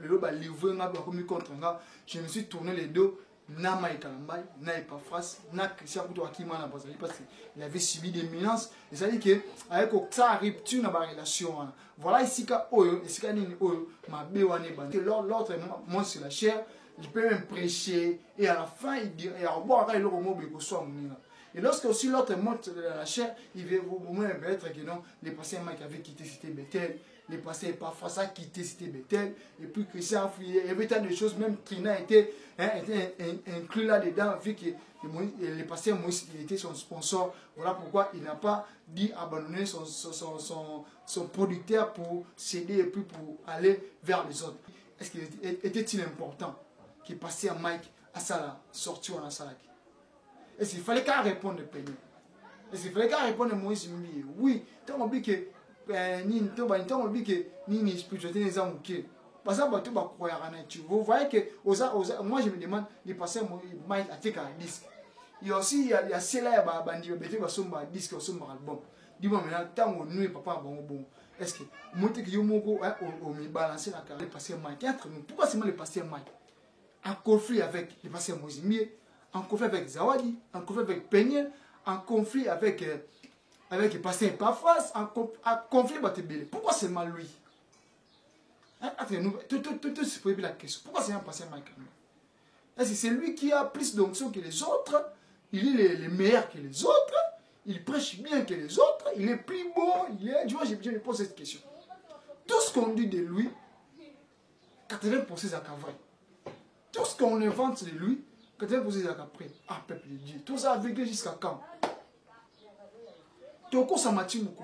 le ba livré nga ba komi contre nga, je me suis tourné les dos na Mike Kalambay, na Epaphras, na Christian Koutou Akima na Bazali parce qu'il avait subi des menaces. Et ça dit que avec ça rupture dans la relation. Voilà ici ka oyo, ici ka nini oyo ma bewane ban. Que l'autre moi c'est la chair, il peut même prêcher et à la fin il dit et à boire il le mot be ko so munina. Et lorsque aussi l'autre monte la chair, il veut au moins être que non, les passés Mike avait quitté Cité Bethel. Les passés parfois ça quitté Cité Bethel et puis Christian fouillé il y avait tant de choses, même Trina était inclus là-dedans vu que les passés Moïse était son sponsor. Voilà pourquoi il n'a pas dit abandonner son producteur pour céder et puis pour aller vers les autres. Est-ce qu'il était-il important qu'il passait à Mike à sa sortie en Asalak? Est-ce qu'il fallait qu'à répondre de Péné? Est-ce qu'il fallait qu'à répondre de Moïse? Oui, tant on dit que ni spiritualité les gens qui parce que vous voyez que moi je me demande les passer Mike a tek un disque. Il y a aussi il y a cela bandi bete ba somba disque somba album. Dis-moi maintenant tant on nous papa bon est-ce que monter que yo moko on me balancer la carrière passer Mike entre nous pourquoi seulement le passer Mike en conflit avec le passer Moïse en conflit avec Zawadi en conflit avec Peniel en conflit avec le pasteur Epaphras, en conflit avec pourquoi seulement lui? Tout se pose la question. Pourquoi c'est un pasteur Mike? Est-ce que c'est lui qui a plus d'onction que les autres? Il est le meilleur que les autres? Il prêche bien que les autres? Il est plus beau? Tu vois, je me pose cette question. Tout ce qu'on dit de lui, 80% c'est vrai. Tout ce qu'on invente de lui, 80% c'est après. Ah, peuple de Dieu. Tout ça avec lui jusqu'à quand?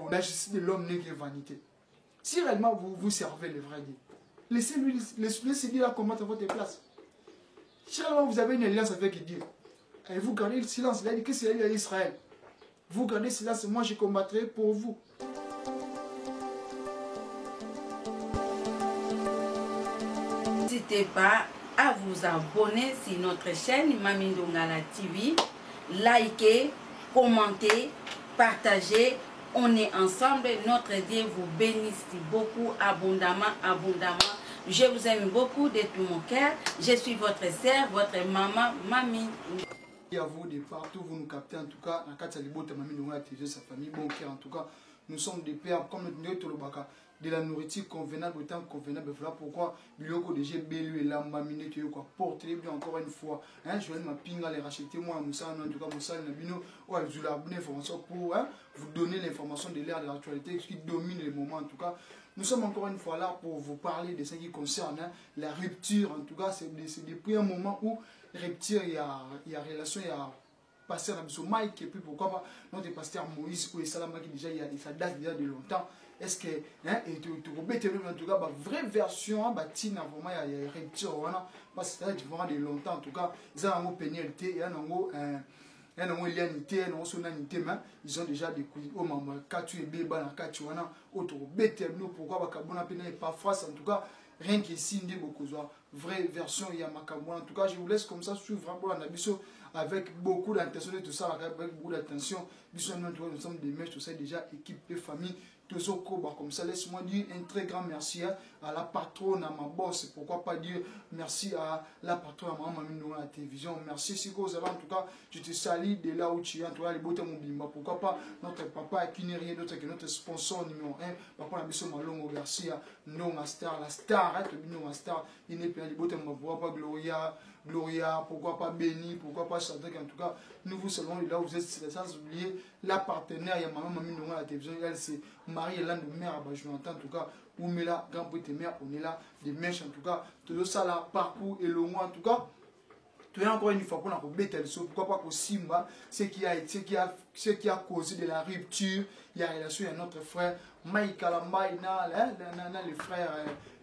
La justice de l'homme n'est que vanité. Si réellement vous servez le vrai Dieu, laissez dire à combattre à votre place. Si réellement vous avez une alliance avec Dieu, et vous gardez le silence, il a dit que c'est Israël. Vous gardez le silence, moi je combattrai pour vous. N'hésitez pas à vous abonner sur notre chaîne Mami Ndongala TV, likez, commentez, partagez, on est ensemble, notre Dieu vous bénisse beaucoup abondamment. Je vous aime beaucoup de tout mon cœur, je suis votre sœur, votre maman, Mami. Et à vous de partout, vous nous captez en tout cas, dans le de Mami Ndongala TV, sa famille, bon cœur en tout cas, nous sommes des pères comme le Ndiaye Tolobaka. De la nourriture convenable, autant convenable. Voilà pourquoi Biloko déjà Bélu et la mamine qui est porté bien encore une fois. Je vais m'appeler les racheter moi, Moussa, en tout cas Moussa, Nabino, ou à vous abonner information pour vous donner l'information de l'ère de l'actualité qui domine les moments en tout cas. Nous sommes encore une fois là pour vous parler de ce qui concerne la rupture. En tout cas, c'est depuis un moment où rupture, il y a relation, il y a pasteur Mike et puis pourquoi pas notre pasteur Moïse ou Salama qui déjà ça date déjà de longtemps. Est-ce que et tu en tout cas la vraie version tina vraiment il y a rupture parce que ça vraiment de longtemps en tout cas ils ont un pénalité et un lianité un sonanité mais ils ont déjà découvert au moment quand tu es bébé dans quand tu wana auto bête nous pourquoi ba kabona pénalité pas face en tout cas rien que signe beaucoup vraie version il y a makambo en tout cas je vous laisse comme ça suivre vraiment la biso avec beaucoup d'attention et tout ça avec beaucoup d'attention nous sommes des mèches tout ça déjà équipe de famille comme ça, laisse-moi dire un très grand merci à la patronne, à ma boss, pourquoi pas dire merci à la patronne, à ma maman à la télévision, merci si vous avez en tout cas, je te salue de là où tu es, en tout cas, les beautés mon bimba, pourquoi pas notre papa qui n'est rien d'autre que notre sponsor numéro 1, papa la mission Malongo Garcia, non la star, non star, il n'est pas les beautés, pourquoi pas Gloria, pourquoi pas Béni, pourquoi pas Chantal, en tout cas, nous vous saluons là où vous êtes, sans oublier la partenaire, il y a maman Mamie à la télévision, elle c'est Marie-Hélène de Mère, je l'entends en tout cas, ou Mela, grand petit mère, on est là, des mèches en tout cas, tout ça là, parcours et le mois en tout cas. Tu es encore une fois pour la bête, pourquoi pas que Simba, ce qui a causé de la rupture, il y a relation à notre frère Mike Kalambay, les frères,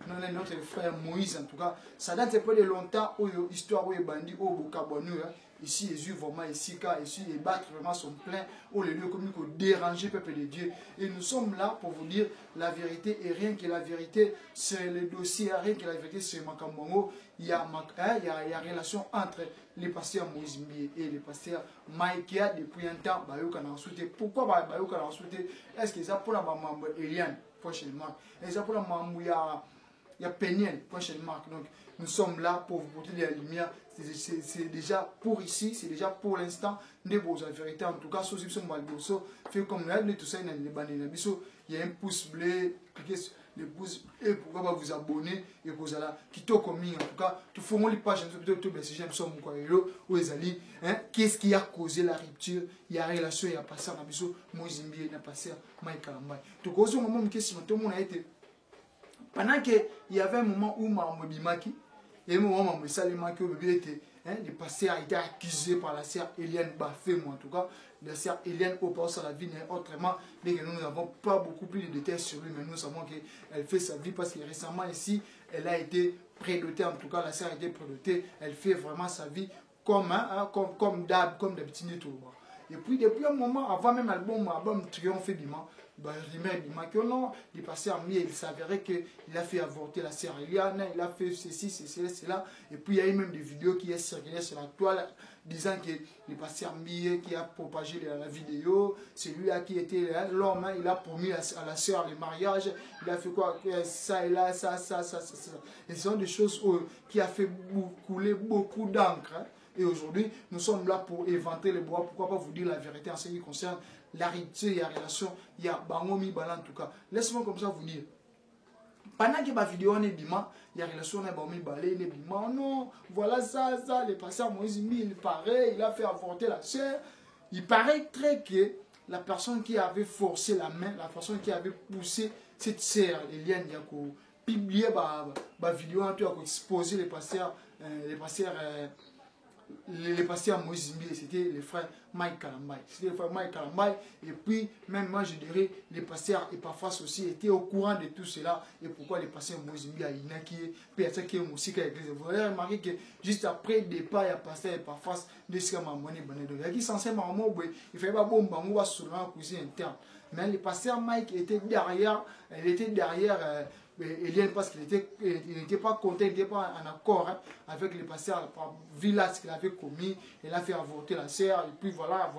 notre frère Moïse en tout cas, ça date un peu de longtemps, histoire où il bandit au Bukabonu, ici Jésus vraiment ici il bat vraiment son plein, où les lieux communs déranger peuple de Dieu. Et nous sommes là pour vous dire la vérité et rien que la vérité, c'est le dossier, rien que la vérité, c'est Makambongo. Il y a relation entre les pasteurs Moïse et les pasteurs Mike depuis un temps. Pourquoi est-ce que ça pour la maman Eliane prochainement? Et ça pour la maman il y a Peniel, prochaine marque. Donc, nous sommes là pour vous porter de la lumière. C'est déjà pour ici, c'est déjà pour l'instant. Ne vous la vérité, en tout cas, ceux qui sont mal fait comme nous, tout ça, il y a un pouce bleu, cliquez sur le pouce et pourquoi pas vous abonner et vous allez quitter comme en tout cas, tout faut moi les pages, tout ben si j'aime ça mon quoi où les alliés, qu'est-ce qui a causé la rupture, il y a relation, il y a passé en abisso, moi Zimbi, il y a passé Mike Kalambai. Tout cause au moment où tout le monde a été pendant que il y avait un moment où ma bimaki et un moment où ma salimaki au bébé était le passé a été accusé par la sœur Eliane Bafé, moi en tout cas, la sœur Eliane au passé la vie autrement, mais que nous n'avons pas beaucoup plus de détails sur lui, mais nous savons qu'elle fait sa vie parce que récemment ici, elle a été prédotée, en tout cas la sœur a été prédotée, elle fait vraiment sa vie comme d'habitude tout. Et puis depuis un moment, avant même l'album Triomphe Bima, que non, il passait en mieux, il s'avérait qu'il a fait avorter la sœur Eliane, il a fait ceci, cela. Et puis il y a eu même des vidéos qui est circulées sur la toile disant qu'il est passé en mieux, qui a propagé la vidéo. C'est lui-là qui était l'homme, il a promis à la sœur le mariage, il a fait quoi, ça et là, ça. Et ce sont des choses qui a fait couler beaucoup d'encre. Et aujourd'hui, nous sommes là pour éventer les bois. Pourquoi pas vous dire la vérité en ce qui concerne la rupture, il y a relation, il y a bangomi balan en tout cas. Laissez-moi comme ça vous dire. Pendant que ma vidéo est bima, il y a relation avec bangomi balé, il est bima. Non, voilà ça, les passeurs Moïse il paraît, il a fait avorter la sœur. Il paraît très que la personne qui avait forcé la main, la personne qui avait poussé cette sœur, Eliane, il y a publié ma vidéo, il a exposé les passeurs, les pasteurs Moïse Zimbi, c'était les frères Mike Kalambai. C'était les frères Mike Kalambai. Et puis, même moi, je dirais, les pasteurs Epaphras aussi étaient au courant de tout cela. Et pourquoi les pasteurs Moïse Zimbi à Inaki, puis à qui est aussi à l'église. Vous avez remarqué que juste après le départ, il y a pasteur Epaphras de ce qu'il y a qui censé maman, il fait pas bon, on va sur la cuisine interne. Mais les pasteurs Mike étaient derrière, Eliane parce qu'il n'était pas content, il n'était pas en accord avec les pasteurs Villas qu'il avait commis. Il a fait avorter la sœur. Et puis voilà.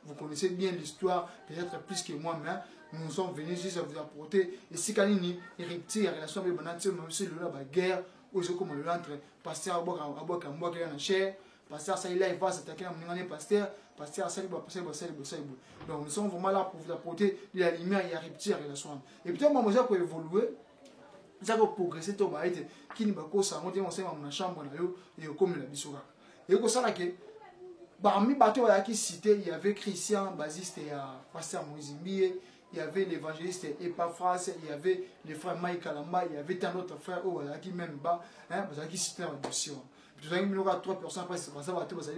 Vous connaissez bien l'histoire, peut-être plus que moi, mais nous sommes venus juste à vous apporter. Et si Kanini, il retire la relation avec Bonatie, même si la guerre, où je comme le entre pasteur Abokamboa qui est en chair, pasteur ça il va s'attaquer à mon pasteur. Pasteur Saliba. Donc nous sommes vraiment là pour vous apporter de la lumière et la rupture et la soin. Et puis moi, j'ai pour évoluer. Ça va progresser tout bas et qui ne va pas s'arrêter on sait dans la chambre et comme la bisoura et comme ça que parmi bateaux qui cité il y avait Christian Basiste et pasteur Moïse Zimbi, il y avait l'évangéliste Epaphras, il y avait les frères Mike Kalamba, il y avait tant d'autres frères qui même bas parce qui cité la dossier tout ça il y a 3 personnes après ça va tout ça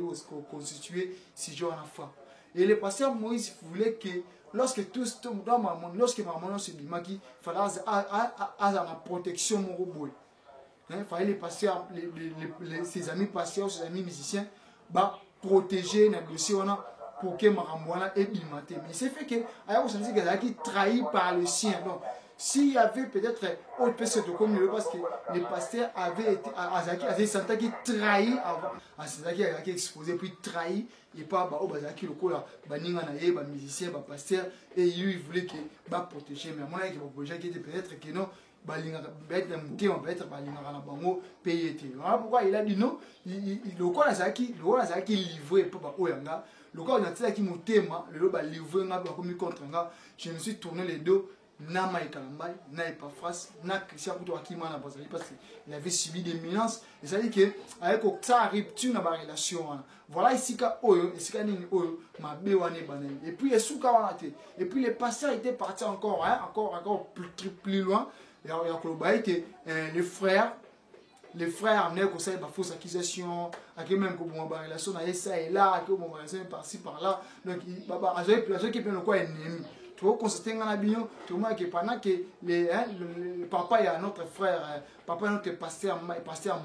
constituer si je en affaire et le pasteur Moïse voulait que lorsque tous dans ma monde, lorsque ma maman se dit il fallait à la protection mon robot. Il fallait les pasteurs, ses amis pasteurs, ses amis musiciens, protéger les dossiers pour que ma maman ait bimaté. Mais c'est fait que ailleurs on se dit qu'elle a été trahi par le sien. Donc s'il y avait peut-être autre personne comme le parce que les pasteurs avaient été avaient senti qui trahi avant, Azaki a été exposé puis trahi. Et pas bazaki le coup là baninga na ye ba musicien ba pasteur et lui il voulait que ba protéger mais à mon avis que projet qui était peut-être que non balinga peut-être peut-être balinga na bango payer était voilà pourquoi il a dit non le coup azaki livré pas oyanga le coup na tsaki motema le ba livré nga ba komi contre nga je me suis tourné les deux na Mike Kalambai, na Epaphras, na Christian Koutou Akima na Bazali parce qu'il avait subi des menaces. Et ça dit que avec ça rupture dans la relation. Voilà ici ka oyo, ici ka nini oyo, ma bewane banel. Et puis les souka wanate. Et puis les pasteurs étaient partis encore plus loin. Il y a les frères amenaient comme ça des fausses accusations, avec même comme on a relation na ça et là, avec on relation par-ci par-là. Donc il qui prennent quoi ennemi. Tu vois, constater un abignon, tu vois que pendant que le papa et notre frère, papa et notre pasteur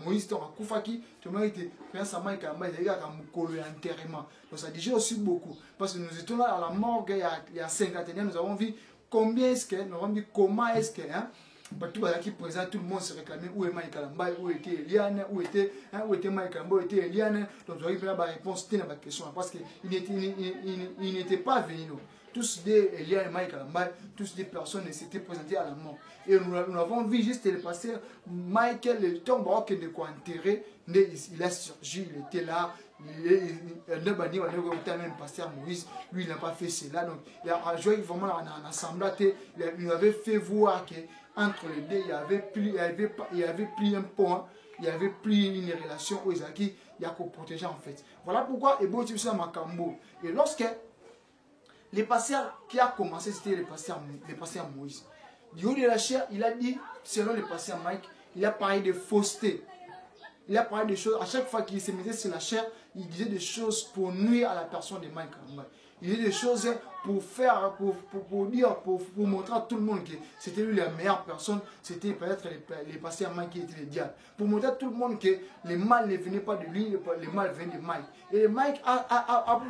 Moïse, tu vois, Koufaki, tu vois, que ça m'a été enterrement. Donc ça dit aussi beaucoup. Parce que nous étions là à la morgue il y a 50 ans, nous avons vu combien est-ce que, nous avons vu comment est-ce que, tout le monde qui présente, tout le monde se réclamait où est Mike Kalambai, où était Eliane, où était Mike Kalambai, où était Eliane. Donc, vous avez la réponse à la question parce qu'il n'était pas venu. tous des Elia et Mike Kalamba, tous des personnes s'étaient présentées à la mort. Et nous avons vu juste le pasteur Michael, le temps qu'il était enterré, il a surgi, il était là. Même pasteur Moïse, lui il n'a pas fait cela. Donc il a joué vraiment en assemblée, il avait fait voir qu'entre les deux, il y avait plus un point, il y avait plus une relation où Isaki, il y a qu'au protéger en fait. Voilà pourquoi et bon ça Makambo. Et lorsque le pasteur qui a commencé, c'était le pasteur Moïse. Du haut de la chair, il a dit, selon le pasteur Mike, il a parlé de fausseté. Il a parlé de choses, à chaque fois qu'il se mettait sur la chair, il disait des choses pour nuire à la personne de Mike. Il disait des choses pour faire, pour dire, pour montrer à tout le monde que c'était lui la meilleure personne, c'était peut-être les pasteurs Mike qui étaient les diables. Pour montrer à tout le monde que le mal ne venait pas de lui, le mal venait de Mike. Et Mike a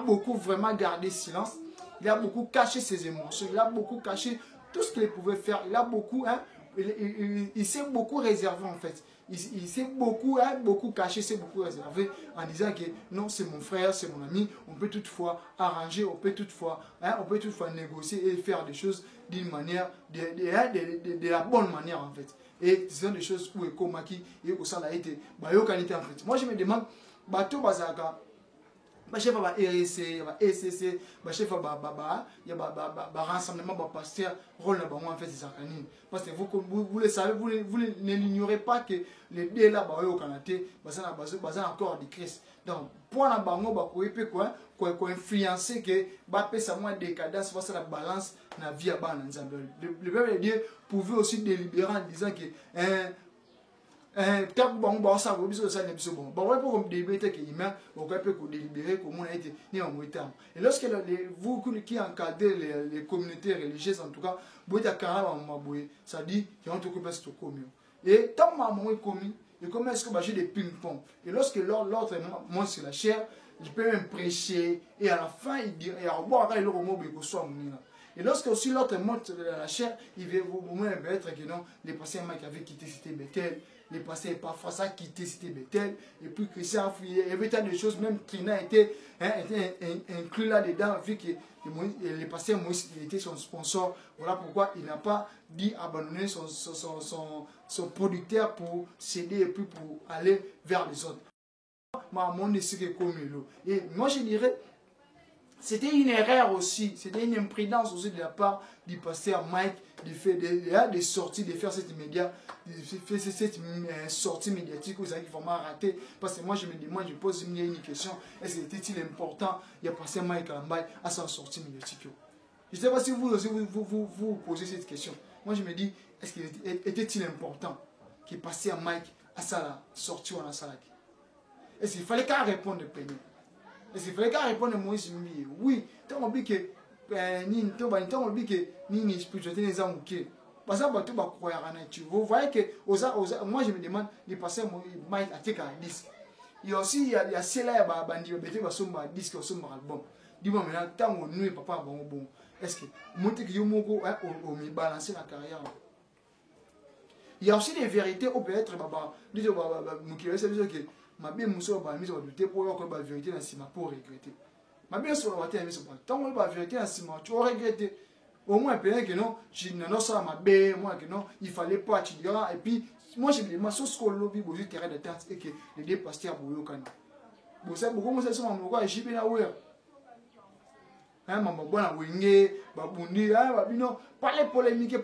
beaucoup vraiment gardé silence, il a beaucoup caché ses émotions, il a beaucoup caché tout ce qu'il pouvait faire, il a beaucoup, il s'est beaucoup réservé en fait. Il s'est beaucoup caché, s'est beaucoup réservé en disant que non, c'est mon frère, c'est mon ami, on peut toutefois arranger, on peut toutefois négocier et faire des choses d'une manière, de la bonne manière en fait. Et ce sont des choses où Ekomaki et Ekosala a été, en fait. Moi je me demande, Bato Bazaka, chef va RSC, SCC, chef va rassemblement, pasteur, rôle en fait, c'est parce que vous le savez, vous n'ignorez pas que les deux là, au Canada, encore du Christ. Donc, pour la bango, quoi influencer que Bappé ça moins décadence face à la balance na vie à ban ensemble. Le peuple de Dieu pouvait aussi délibérer en disant que tant que bon ça vous besoin ça n'est pas bon bon ouais pour délibérer que humain on peut délibérer comme on a été ni en moyen et lorsque vous qui encadrez les communautés religieuses en tout cas vous êtes à carrément maboué ça dit qu'ils ont tout coupé ce commun et tant que maman est commis et comment est-ce que j'ai des ping-pong et lorsque l'autre monte sur la chair il peut même prêcher et à la fin il dit et à boire il aura mot que soit mon et lorsque aussi l'autre monte la chair il veut au moins être que non les patients qui avaient quitté c'était Bethel. Les passés parfois ça quitté c'était Bethel et puis Christian il y avait tant de choses même Trina était inclus là-dedans vu que les pasteurs Moïse était son sponsor voilà pourquoi il n'a pas dit abandonner son producteur pour céder et puis pour aller vers les autres. Et moi je dirais c'était une erreur aussi, c'était une imprudence aussi de la part du pasteur Mike de sortir, de faire cette sortie médiatique où ça a vraiment raté. Parce que moi je me demande, je pose une question, est-ce que c'était-il important, il y a pasteur Mike à sa sortie médiatique? Je ne sais pas si vous aussi vous posez cette question. Moi je me dis, est-ce qu'il était-il important que pasteur Mike à sa sortie ou à la salle? Est-ce qu'il fallait qu'à répondre de peine? Est-ce qu'il fallait qu'à répondre à Moïse? Oui, tant qu'on dit que ni spiritualité les gens qui parce que vous voyez que moi je me demande les passeurs Mike a été à 10 il y a aussi il y a cela bandi bete ba somba disque somba album dis-moi maintenant tant on nous papa bon est-ce que monter que yomoko au me balancer la carrière il y a aussi des vérités au peut-être baba dis nous qui c'est que ma bien muso ba mise au douter pour que ba vérité na sima pour regretter ma bien sur la vérité mise au tant on ba vérité na sima tu regretter au moins peut-être que non je n'en sais ma bien moi que non il fallait pas tu diras et puis moi je me demande ce qu'on lobby pour du terrain de tente et que les deux pasteurs boyo kan bon ça beaucoup moi c'est ça mon quoi j'y bien ouais maman bon wenge babundi babino parler polémique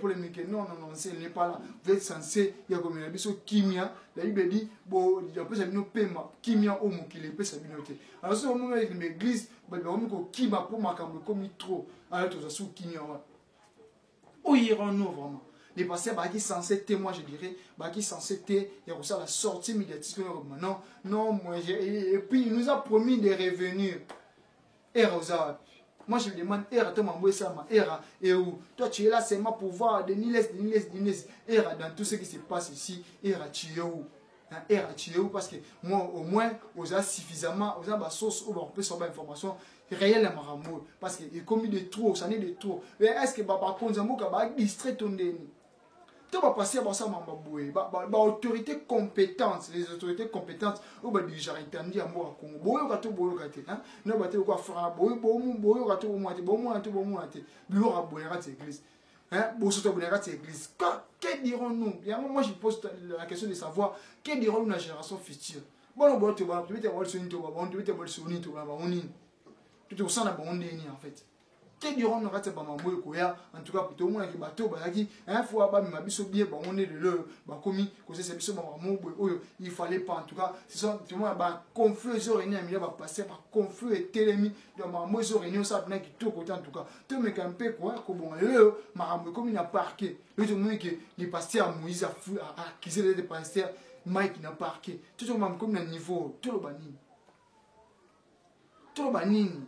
non c'est n'est pas là vous êtes censé il y a comme une biso kimia la Bible dit bon il peut ça bino pema kimia au mokile peut ça bino te alors c'est au moment avec l'église ba ko kima pour makambo comme trop alors tout ça sous kimia où irons-nous vraiment les pasteurs qui sont censés témoigner je dirais qui sont censés il y a aussi la sortie médiatique non moi et puis il nous a promis de revenir et Rosa. Moi je me demande, et où toi tu es là seulement pour voir des niles, dans tout ce qui se passe ici, tu es où, parce que moi au moins, on a suffisamment, on a ma source où on peut savoir l'information réelle à Maramou, parce qu'il y a commis des trous, ça n'est des trous. Mais est-ce que Baba Konzambo va distraire ton déni? Tu vas passer à ça, autorité compétente, les autorités compétentes, ou bah déjà entendu à moi Congo. Boyo kato boyo kate, hein? Non bah tu quoi faire boyo kato église. Hein? Église. Que dirons-nous? Moi je pose la question de savoir que dirons-nous la génération future. Bon bon tu vas te voir sur une toba, bon tu vas te voir sur une toba, on y. Tu te sens bon en fait. Que diront-nous quand c'est pas maman koya en tout cas pour tout le monde qui bateau balaki un fois ba ma biso bien ba on est de le ba komi ko c'est biso ba maman il fallait pas en tout cas c'est ça tout le monde ba conflit zo réuni à milieu ba passer par conflit et télémi de maman zo réuni ça na qui tout côté en tout cas tout me camper quoi ko bon le maman comme il a parqué le tout monde qui les pasteurs Moïse a accusé les pasteurs Mike n'a parqué tout le monde comme le niveau tout le banini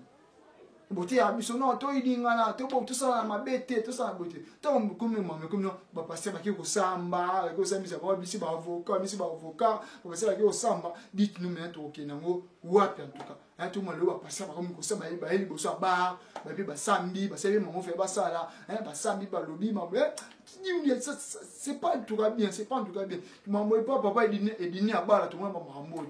bote ya biso non to idingana to bo to sala mabete to sala bote to comme maman comme non ba passer ba ki ko samba ko samisa ba bisi ba avocat ba passer ba ki ko samba dites-nous maintenant OK nango wapi en tout cas hein tout monde ba passer ba comme ko samba ba eli boso ba ba sambi ba sebe maman fait ba sala hein ba sambi ba lobi ma c'est pas en tout cas bien maman papa il dîner à bala tout le monde ba maman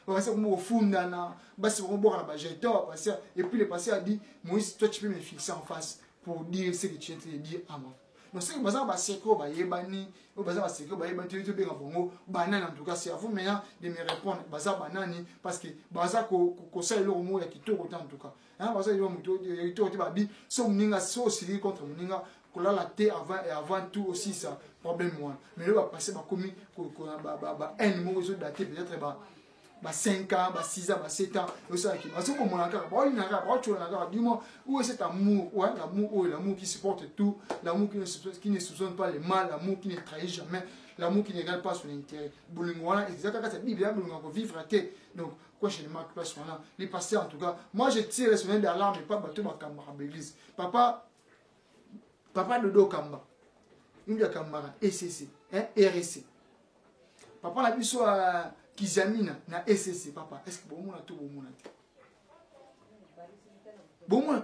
parce que au fundana basi on boire la bajetor parce et puis le passé a dit Moïse toi tu peux me fixer en face pour dire ce que tu es en train de dire à moi donc c'est bazar ba seko ba yebani ou bazar ba seko ba yebani tu bien bongo banane en tout cas c'est à vous maintenant de me répondre bazar banani parce que bazar ko ça le mot ya kitoko en tout cas hein bazar yo muto ya kitoko ba bi so mninga so siri contre mninga kola la thé avant tout aussi ça problème moi mais là va passer ba commis ba un numéro daté peut-être ba 5 ans, 6 ans, 7 ans, et ça qui parce que comme on a dis-moi où est cet amour, ouais, l'amour qui supporte tout, l'amour qui ne soupçonne pas le mal, l'amour qui ne trahit jamais, l'amour qui ne regarde pas son intérêt. Boulingwana, exactement cette Bible, Boulingwana vivre à terre. Donc quoi je ne marque pas sur là. Les pasteurs en tout cas, moi je tire le sonnet d'alarme et pas bateau ma camarade l'église. Papa Dodo Kamba, nous la camarade ECC, hein, RSC. Papa la biso à Kizamina na SSC papa est-ce que bon mon tout bon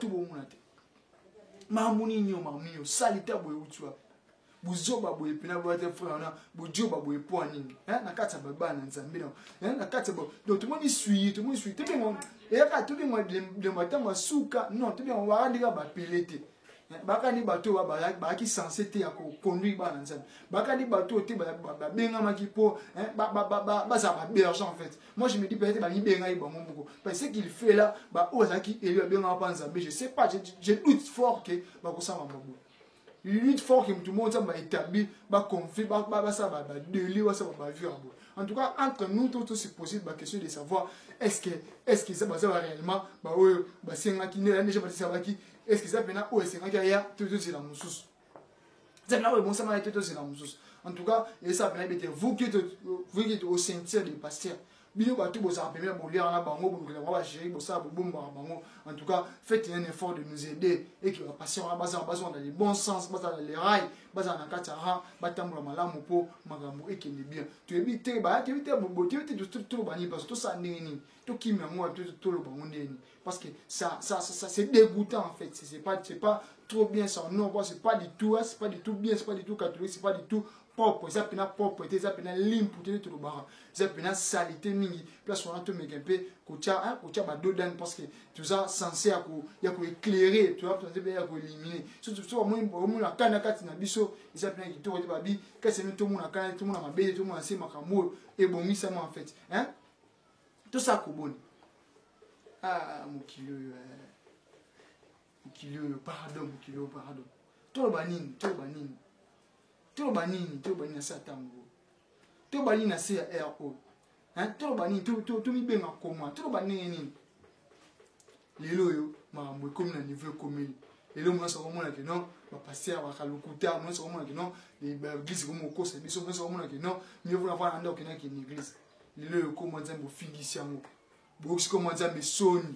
mon mamuni nyo salita boye utwa buzoba boye pina boye frère na bujoba boye po aningi hein na kata baba na nzambe hein na kata bo donc tout le monde suit tout bien et ka tout bien de matin suka non tout bien on va dire ba pelete baka ni bato ba ki censé te ya ko conduire ba na nzambe baka ni bato te ba benga makipo hein ba ça ba berger en fait moi je me dis peut-être ba ni benga iba mon beaucoup parce qu'il fait là ba ozaki et lui benga pa nzambe je sais pas je doute fort que ba ko ça mambo il lutte fort que tout le monde ça ba établi ba conflit ba ça ba délire ba ça ba vivre en tout cas entre nous tout c'est possible la question de savoir est-ce que ça va réellement ba ba senga ki ne déjà ba ça ba ki est-ce que ça peut ou est-ce qu'il y a tout c'est la moussous c'est là où bon ça m'a été tout c'est la moussous en tout cas et ça peut être vous qui êtes au ceinture des pasteurs bino ba tout ça permet de lire na bango pour que la va gérer pour ça pour bomba bango en tout cas faites un effort de nous aider et que la passion a besoin dans les bons sens dans les rails dans na katara batambula malamu po magambo et qui est bien tu évites ba tu évites bobo tu évites tout bani parce que tout ça nini tout qui me moi tout le bango nini parce que ça c'est dégoûtant en fait c'est pas trop bien ça non c'est pas du tout bien c'est pas du tout catholique c'est pas du tout propre ça pena propre ça pena limputé tout le bar ça pena salité mingi place on a tout megempe kocha ba dodan parce que tout ça censé ya ko éclairer tu vois peut-être ya ko éliminer surtout moi la kana kati na biso ça pena ki to ba bi que c'est tout monde kana tout monde mabele tout monde c'est makambo et bon mi ça en fait hein tout ça ko bon mukilo pardon tout le banine tout le banine na satango tout le banine na CRO hein tout le banine tout mi benga comment tout le banine ni lelo yo mambo comme na niveau comme lelo mo so mo na que non ba passer ba kalukuta mo so mo na que non les églises comme au cause biso mo so mo na que non mieux vous avoir ando que na qui une église lelo ko mo nzambo fingisiango boxi ko mo nzambe soni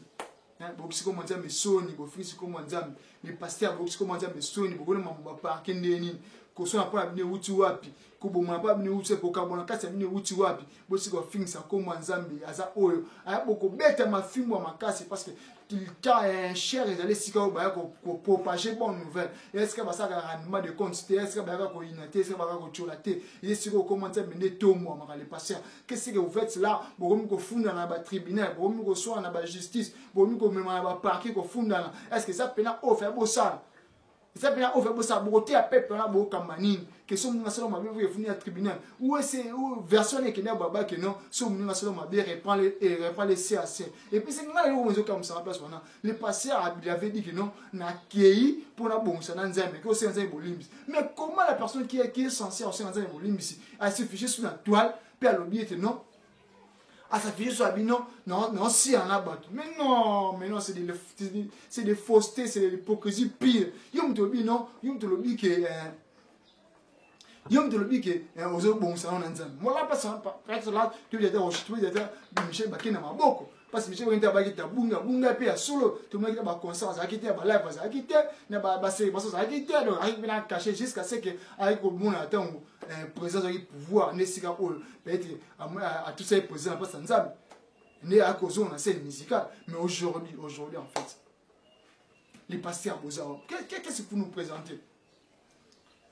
boxi ko mo nzambe soni bo fingisi ko mo nzambe les pasteurs boxi ko mo nzambe soni bo ko mambo ba parker ndeni ko so na pa bine uti wapi ko bo mo pa bine uti ko ka bona kasi bine uti wapi bo si ko fingisa ko mo nzambe aza oyo aya boko beta mafimbo makasi parce que cher ezali sika oyo baya kopropage bonne nouvelle est-ce que basaka rendement de compte te est-ce que baya koinate est-ce que baya kochola te ye sika okomanta mende tomo amaka le patient qu'est-ce que vous faites là bokomi kofunda na ba tribunal bokomi koswa na ba justice bokomi komema na ba parquet kofunda na est-ce que ça pena offre bosala ça pena offre bosala bokote ya peuple na bokamba nini que so munga solo mabe vous venir à tribunal ou c'est version que na baba que non so munga solo mabe reprend les CAC et puis c'est ngala yo comme ça place wana le patient avait dit que non na kei pour na bon ça na nzambe que c'est nzambe bolimbi mais comment la personne qui est censée aussi nzambe bolimbi a se ficher sur la toile puis à l'objet non à s'afficher sur Abino, non, si on a battu. Mais non, c'est des faussetés, c'est de l'hypocrisie pire. Yom te lobby, non, yom te lobby que. Yom te lobby que. Aux autres, bon, ça on a un moi là, parce que là, tu veux dire, Michel Bakina m'a beaucoup. Parce que Michel Bakina m'a dit, bunga, puis à solo, tout le monde qui a concert, ça a quitté, bah live, ça a quitté, n'a pas série, ça a quitté, donc avec bien caché jusqu'à ce que, avec le monde attend, président du pouvoir, n'est-ce pas, peut-être à tous ces présidents, pas sans âme, n'est à cause de la scène musicale, mais aujourd'hui, en fait, les pasteurs Bozaro, qu'est-ce que vous nous présentez?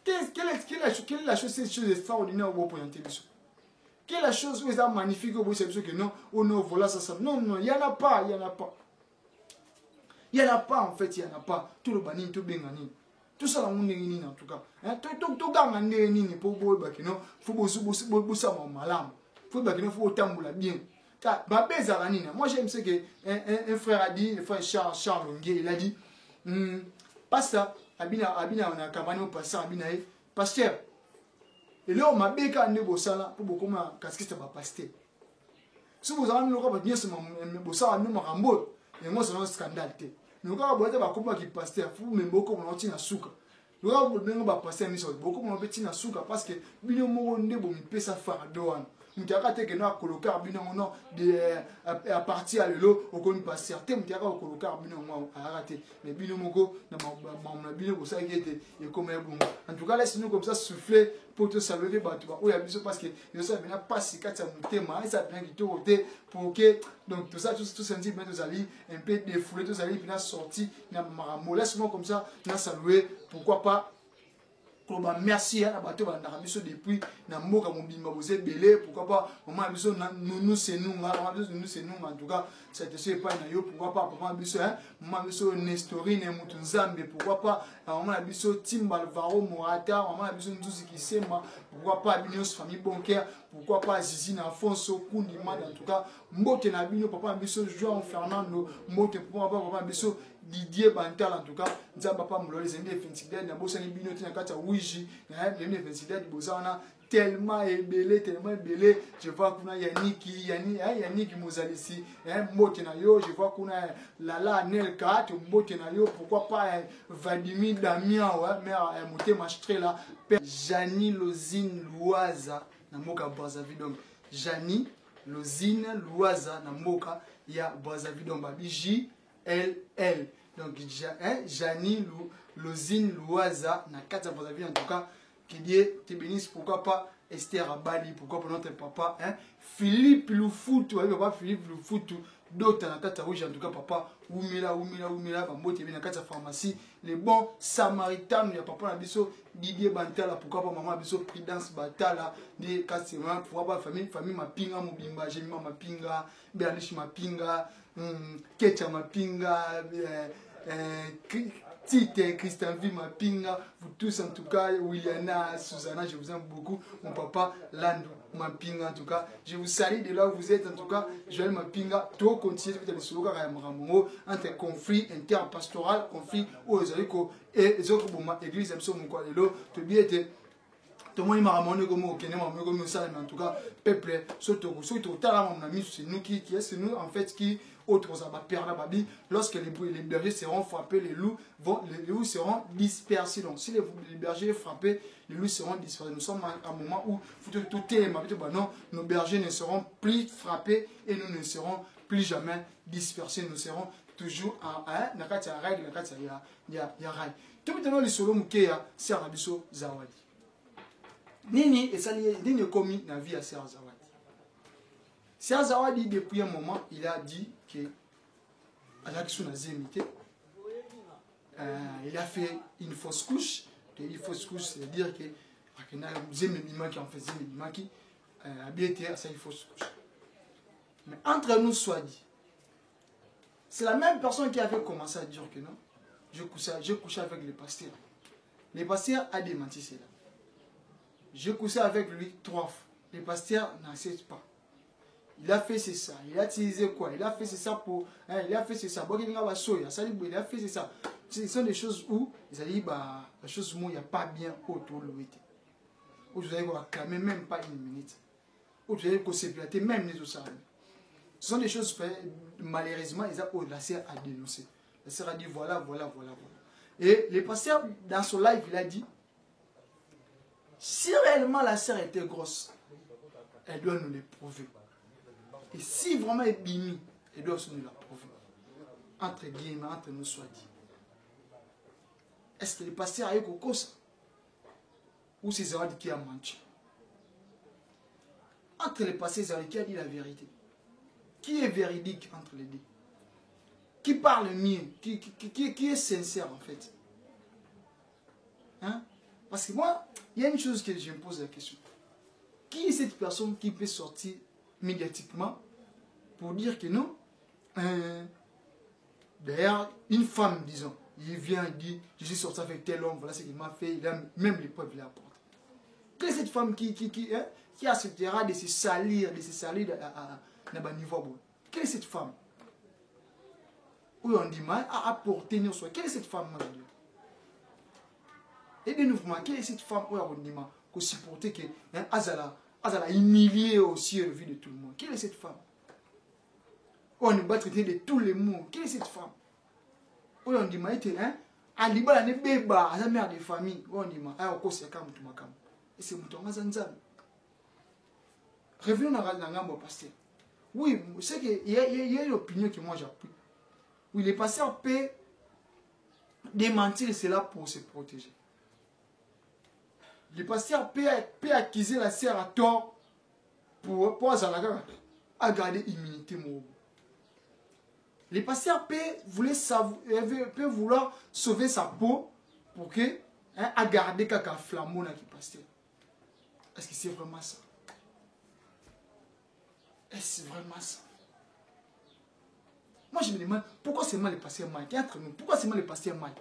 Quelle est la chose extraordinaire pour vous présenter? Quelle est la chose magnifique pour vous dire que non, oh non, voilà ça. Non, il n'y en a pas, il n'y en a pas. Il n'y en a pas, en fait, il n'y en a pas. Tout le banin, tout le bengani. Tout ça, on est en tout cas. Tout le monde est ni pour vous, non, faut vous savoir malam. Faut autant bien. Moi, j'aime ce que un frère a dit, le frère Charles Longuet, il a dit, pasteur, Abina, on a campagne au pasteur, Abina, pasteur. Et là, on m'a dit qu'il y a pour beaucoup de casquettes de pasteur. Si vous avez un local, vous avez un rambo, et moi, c'est un scandale. Nous avons un qui pasteur, vous avez beaucoup de gens qui nous avons pasteur, beaucoup de gens qui parce que nous avons un ça fardeau. Nous avons que nous avons coloqué à partir de l'eau, au qu'on passe certains, nous avons coloqué à rater. Mais nous avons en tout cas, laissez-nous comme ça souffler pour te saluer. Parce que nous savons pas si ça ça pour que donc tout ça, tout senti, mais nous allons un peu défouler, nous allons bien sortir. Laisse-moi comme ça, nous saluer. Pourquoi pas? Merci à la bateau depuis na mboka mobimba bozé belé pourquoi pas maman biso nous c'est nous en tout cas ça te fait pas na yo pourquoi pas maman biso maman biso Nestorine Mutunzambe pourquoi pas maman biso Timbal Varo Morata maman biso Nzuzi Kisema pourquoi pas Binios famille bancaire pourquoi pas Zizi na Afonso Kundima en tout cas mbote na bino papa biso João Fernando mbote pourquoi pas papa biso Didier Bantal en tout cas nzamba papa mulole zende fensidel na bosani bino tina kata wiji na bino fensidel bozana tellement ébélé je vois qu'on a Yannick Mozalisi mbote na yo je vois qu'on a Lala Nelka mbote na yo pourquoi pas Vladimir Damien mère moté machtre là Jani Lozine Louaza na mboka Brazzaville donc Jani Lozine Louaza na mboka ya Brazzaville donc babi LL. Donc, Jani Lozine Louaza, na 4 ans en tout cas, qui dit, te bénisse, pourquoi pas Esther Abali, pourquoi pas notre papa, Philippe Loufoutou, papa Philippe Loufoutou, d'autres na 4 rouge en tout cas, papa, Oumela, Bambo, te bénisse, na 4 pharmacie, les bons samaritains, il y a papa Nabiso, Didier Bantala, pourquoi pas maman Nabiso, Prudence Batala, des Kasséma, pourquoi pas famille Mapinga, Mobimba, Jemima Mapinga, Bernish Mapinga, Ketcha Mapinga, Tite, Christian V Mapinga, vous tous en tout cas, Williana, Susanna, je vous aime beaucoup, mon papa Landou Mapinga en tout cas, je vous salue de là où vous êtes en tout cas, Joël Mapinga, tout continue de se entre conflit interpastoral, conflit aux et les autres églises, tout bien été. Tout le monde m'a ramené comme au Kenya, en tout cas, peuple, surtout, c'est nous qui est nous en fait qui autres lorsque les bergers seront frappés, les loups seront dispersés. Donc si les bergers sont frappés, les loups seront dispersés. Nous sommes à un moment où nos bergers ne seront plus frappés et nous ne serons plus jamais dispersés. Nous serons toujours en règle, tout maintenant les solos mukeya sert abiso zawadi. Nini commis na vie à Serge Zawadi. Serge Zawadi, depuis un moment, il a dit que il a fait une fausse couche. Une fausse couche, c'est-à-dire que qui en faisait qui a bien été c'est une fausse couche. Mais entre nous soit dit, c'est la même personne qui avait commencé à dire que non, je couchais avec le pasteur. Le pasteur a démenti cela. Je couchais avec lui 3 fois. Le pasteur n'accepte pas. Il a fait ça. Il a utilisé quoi? Il a fait ça pour. Il a fait ça. Il a fait ça. Ce sont des choses où ils ont dit les choses où il n'y a pas bien autour de lui. Où vous allez acclamer même pas une minute. Où vous allez se plater même tout ça. Ce sont des choses malheureusement ils ont la sœur a dénoncé. La sœur a dit voilà. Et le pasteur dans son live il a dit si réellement la sœur était grosse, elle doit nous le prouver. Et si vraiment elle est bimi, elle doit aussi nous la prouver. Entre guillemets, entre nous soit dit. Est-ce que le pasteur a eu quelque chose? Ou c'est Zawadi qui a menti? Entre les pasteurs et Zawadi qui a dit la vérité? Qui est véridique entre les deux? Qui parle mieux? Qui est sincère en fait? Hein? Parce que moi, il y a une chose que je me pose la question. Qui est cette personne qui peut sortir médiatiquement pour dire que non? D'ailleurs, une femme, disons, il vient et dit, je suis sorti avec tel homme, voilà ce qu'il m'a fait, il a même les preuves, il a apporté. Quelle est cette femme qui acceptera de se salir à un niveau bon? Quelle est cette femme? Où on dit mal à apporter nos soins. Quelle est cette femme, moi, je dis? Aidez-nous vraiment, quelle est cette femme où on dit mal qu'on supporte que Azala humilié aussi le vie de tout le monde? Quelle est cette femme? Où on nous bat traiter de tous les mots? Quelle est cette femme? Où on dit mal, Aliba ne beba, à sa mère de famille. Où on dit mal, au cause c'est et c'est mouton Azanzan. Revenons à Rangambo pasteur. Oui, c'est qu'il y a une opinion que moi j'appuie. Oui, les pasteurs peuvent démentir cela pour se protéger. Les pasteurs peuvent accuser la sœur à tort pour à garder immunité. Les pasteurs peuvent vouloir sauver sa peau pour que à garder quelqu'un flambeau qui pasteur. Est-ce que c'est vraiment ça? Est-ce vraiment ça? Moi je me demande pourquoi seulement les pasteurs mal entre nous? Pourquoi seulement les pasteurs mal?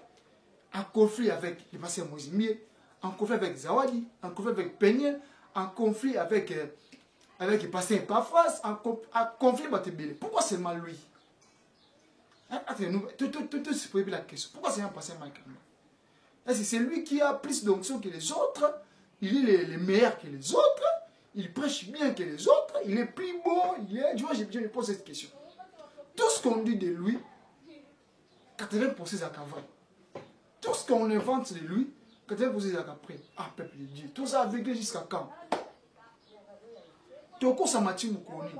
En conflit avec les pasteurs Mozimier, en conflit avec Zawadi, en conflit avec Peniel, en conflit avec les pasteurs Epafras, en conflit avec Batebele. Pourquoi seulement lui? Entre nous, tout se pose la question. Pourquoi seulement le pasteur mal? Est-ce que c'est lui qui a plus d'onction que les autres? Il est le meilleur que les autres? Il prêche bien que les autres? Il est plus beau? Tu vois, je me pose cette question. Tout ce qu'on dit de lui, 80% c'est vrai. Tout ce qu'on invente de lui, 80% c'est après. Ah, peuple de Dieu. Tout ça a vécu jusqu'à quand? Toko Samati Moukoni.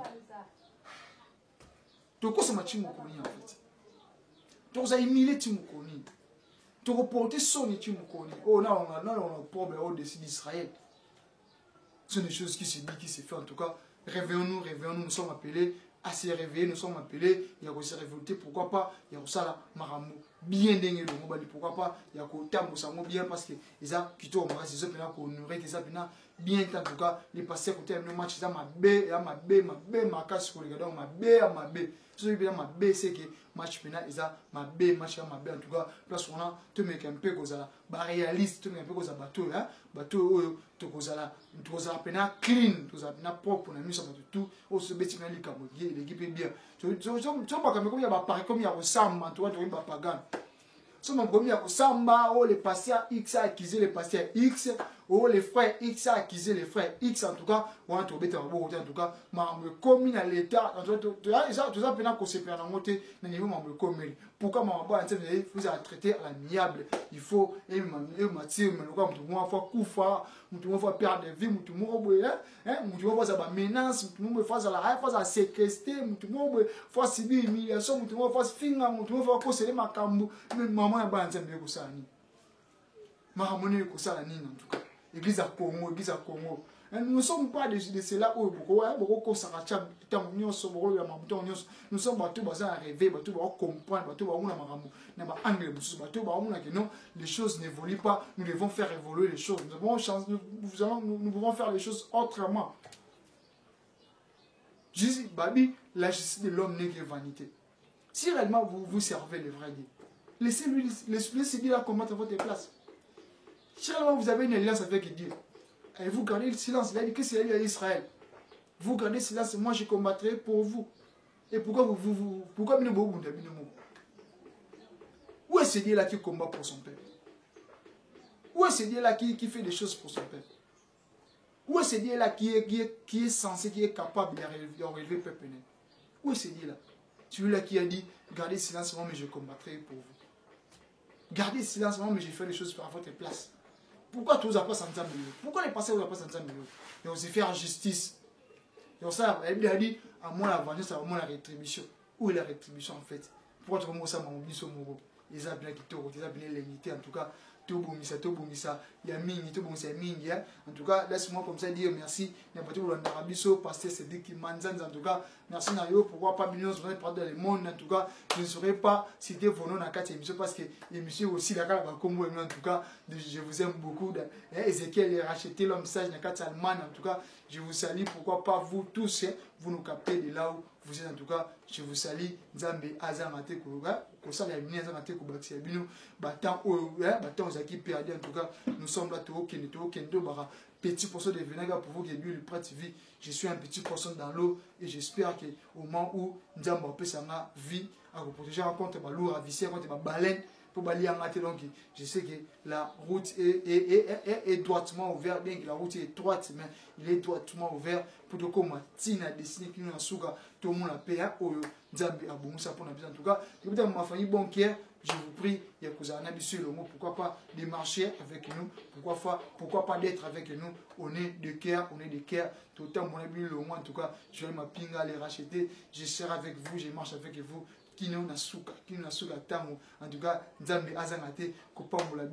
Toko Samati Moukoni en fait. Toko ça humilié Timoukoni. Toko porté son Timoukoni. Oh, là on a un problème au-dessus d'Israël. Ce sont des choses qui se disent, qui se font en tout cas. Réveillons-nous, nous sommes appelés à se réveiller, nous sommes appelés, il y a se révolter, pourquoi pas, il y a ça là, maramou, bien dingue le mobile, pourquoi pas, il y a qu'au temps ça bien parce que les a quitté au maras, ils ont qu'on nourrit, ils ont bien en tout cas, les passés côté le match, ils ont ma casse pour les gars, ma bé, ce qui est ma bé, c'est que match pénal, ils ont ma bé, match en tout cas, place on a, tu mets un peu comme ça, réaliste, tu mets un peu comme ça, bateau, tu as pénal clean, tu as pénal propre, on a mis ça tout, au se bêtis dans les camouflés, l'équipe est bien. Tu vois pas comme il y a pareil comme il y a au samba, tu vois, tu vois pas pagan. Si on a au samba, les pasteurs X a accusé les pasteurs X, les frères X a accusé les frères X, en tout cas, on a trouvé un bon côté, en tout cas, mais commune à l'État, tu as pénal qu'on s'est fait en monter, dans le niveau de commune. Pourquoi vous avez traité à l'amiable? Il faut, tout le monde va perdre des vies, tout le monde va menace, tout le monde va séquestrer, tout le monde va subir humiliation, tout le monde va finir, tout le monde va conseiller ma cambo, mais maman a pas entendu ça. Ma harmonie est ça en tout cas. Église à Congo, Nous ne sommes pas de cela où beaucoup s'arrachent, nous sommes rêver, comprendre, les choses n'évoluent pas, nous devons faire évoluer les choses. Nous pouvons faire les choses autrement. Jésus, Babi, la justice de l'homme n'est que vanité. Si réellement vous servez le vrai Dieu, laissez-lui Dieu combattre à votre place. Si réellement vous avez une alliance avec Dieu, et vous gardez le silence, il a dit que c'est lui à Israël. Vous gardez le silence, moi je combattrai pour vous. Et pourquoi pourquoi où est ce Dieu-là qui combat pour son peuple? Où est ce Dieu-là qui fait des choses pour son peuple? Où est ce Dieu-là qui est censé, qui est capable de relever le peuple? Où est ce Dieu-là? Celui-là qui a dit, gardez le silence, moi, mais je combattrai pour vous. Gardez le silence, moi, mais je fais les choses à votre place. Pourquoi tous après ça nous Pourquoi les passés vous après ça nous et on s'est fait en justice? Et on ça, la Bible a dit, à moi la vengeance, à moi la rétribution. Où est la rétribution en fait? Pourquoi tu commences à m'oublier sur mon ils ont bien quitté, ils ont bien l'unité en tout cas. Tout bomissa, il y a mini, tout bomissa, mini. En tout cas, laisse-moi comme ça dire merci. N'importe où en Arabie Saoudite, pasteur Cédric Manzan, en tout cas, merci Nayo, pourquoi pas millions de partout dans le monde. En tout cas, je ne saurais pas citer vos noms dans 4 émissions parce que l'émission aussi, la carte comme vous, en tout cas, je vous aime beaucoup. Ezekiel a racheté l'homme sage dans 4 Salman, en tout cas, je vous salue, pourquoi pas vous tous, vous nous captez de là où vous êtes en tout cas, je vous salue. Nzambe Azamate Kouga, Kosala Yamini Azamate Koubaki Abino, Batan Zaki perdu en tout cas, nous sommes là, Kendo Bara, petit pourcent de vinaigre pour vous qui avez lu le Prat TV. Je suis un petit pourcent dans l'eau et j'espère qu'au moment où Nzambe peut s'en vie à vous protéger contre ma lourde avicière, contre ma baleine. Pour balayer en matin, donc je sais que la route est droitement ouverte, bien que la route est étroite, mais il est droitement ouvert pour que comme Tina dessiné qui nous a souga tout le monde a payé au Nzambe a bon ça pour la en tout cas. Peut-être ma famille bancaire, je vous prie, il y a que ça le mot, pourquoi pas de marcher avec nous, pourquoi pas d'être avec nous, on est de cœur, tout le temps mon ami le mot en tout cas, je vais ma pinga les racheter, je serai avec vous, je marche avec vous. Kino na suka tango en tout cas Nzambe azangate kopambola